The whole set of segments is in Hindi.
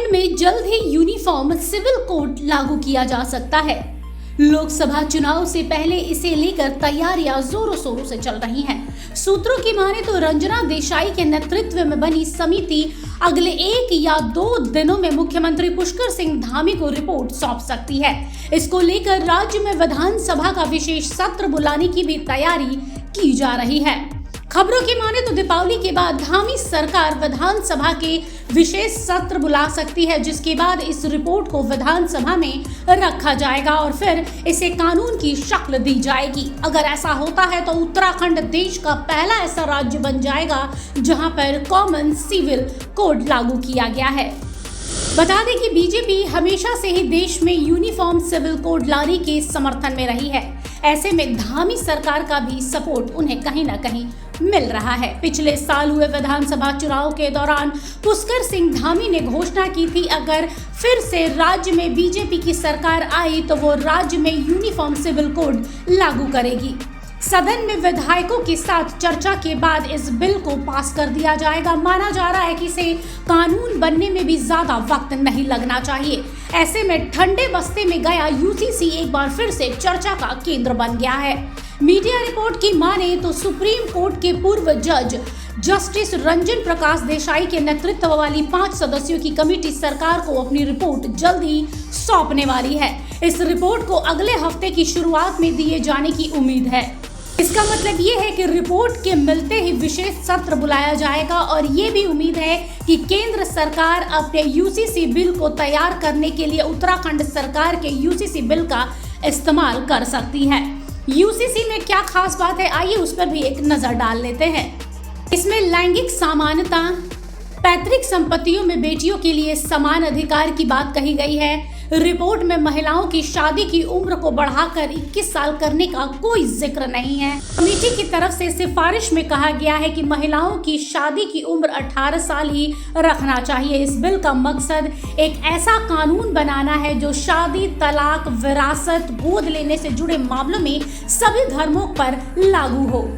उत्तराखंड में जल्द ही यूनिफॉर्म सिविल कोड लागू किया जा सकता है। लोकसभा चुनाव से पहले इसे लेकर तैयारियां जोरों शोरों से चल रही हैं। सूत्रों की माने तो रंजना देसाई के नेतृत्व में बनी समिति अगले 1 या 2 दिनों में मुख्यमंत्री पुष्कर सिंह धामी को रिपोर्ट सौंप सकती है। इसको लेकर राज्य में विधानसभा का विशेष सत्र बुलाने की भी तैयारी की जा रही है। खबरों की माने तो दीपावली के बाद धामी सरकार विधानसभा के विशेष सत्र बुला सकती है, जिसके बाद इस रिपोर्ट को विधानसभा में रखा जाएगा और फिर इसे कानून की शक्ल दी जाएगी। अगर ऐसा होता है तो उत्तराखंड देश का पहला ऐसा राज्य बन जाएगा जहां पर कॉमन सिविल कोड लागू किया गया है। बता दें कि बीजेपी हमेशा से ही देश में यूनिफॉर्म सिविल कोड लाने के समर्थन में रही है। ऐसे में धामी सरकार का भी सपोर्ट उन्हें कहीं ना कहीं मिल रहा है। पिछले साल हुए विधानसभा चुनाव के दौरान पुष्कर सिंह धामी ने घोषणा की थी, अगर फिर से राज्य में बीजेपी की सरकार आई तो वो राज्य में यूनिफॉर्म सिविल कोड लागू करेगी। सदन में विधायकों के साथ चर्चा के बाद इस बिल को पास कर दिया जाएगा। माना जा रहा है कि इसे कानून बनने में भी ज्यादा वक्त नहीं लगना चाहिए। ऐसे में ठंडे बस्ते में गया यूसीसी एक बार फिर से चर्चा का केंद्र बन गया है। मीडिया रिपोर्ट की माने तो सुप्रीम कोर्ट के पूर्व जज जस्टिस रंजन प्रकाश देसाई के नेतृत्व वाली 5 सदस्यों की कमेटी सरकार को अपनी रिपोर्ट जल्द ही सौंपने वाली है। इस रिपोर्ट को अगले हफ्ते की शुरुआत में दिए जाने की उम्मीद है। इसका मतलब ये है कि रिपोर्ट के मिलते ही विशेष सत्र बुलाया जाएगा और ये भी उम्मीद है कि केंद्र सरकार अपने यूसीसी बिल को तैयार करने के लिए उत्तराखंड सरकार के यूसीसी बिल का इस्तेमाल कर सकती है। यूसीसी में क्या खास बात है, आइए उस पर भी एक नजर डाल लेते हैं। इसमें लैंगिक समानता, पैतृक संपत्तियों में बेटियों के लिए समान अधिकार की बात कही गई है। रिपोर्ट में महिलाओं की शादी की उम्र को बढ़ाकर 21 साल करने का कोई जिक्र नहीं है। कमेटी की तरफ से सिफारिश में कहा गया है कि महिलाओं की शादी की उम्र 18 साल ही रखना चाहिए। इस बिल का मकसद एक ऐसा कानून बनाना है जो शादी, तलाक, विरासत, गोद लेने से जुड़े मामलों में सभी धर्मों पर लागू हो।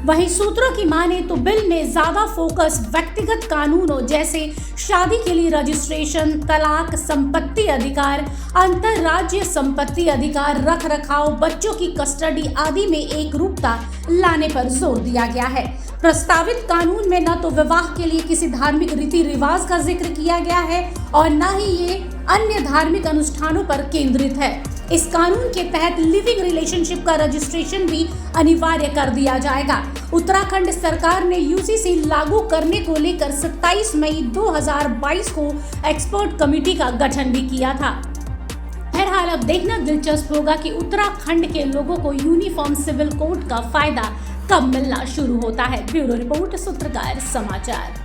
वहीं सूत्रों की माने तो बिल में ज्यादा फोकस व्यक्तिगत कानूनों जैसे शादी के लिए रजिस्ट्रेशन, तलाक, संपत्ति अधिकार, अंतर्राज्यीय संपत्ति अधिकार, रख रखाव, बच्चों की कस्टडी आदि में एक रूपता लाने पर जोर दिया गया है। प्रस्तावित कानून में न तो विवाह के लिए किसी धार्मिक रीति रिवाज का जिक्र किया गया है और न ही ये अन्य धार्मिक अनुष्ठानों पर केंद्रित है। इस कानून के तहत लिविंग रिलेशनशिप का रजिस्ट्रेशन भी अनिवार्य कर दिया जाएगा। उत्तराखंड सरकार ने यूसीसी लागू करने को लेकर 27 मई 2022 को एक्सपर्ट कमेटी का गठन भी किया था। बहरहाल अब देखना दिलचस्प होगा कि उत्तराखंड के लोगों को यूनिफॉर्म सिविल कोड का फायदा कब मिलना शुरू होता है। ब्यूरो रिपोर्ट, सूत्रकार समाचार।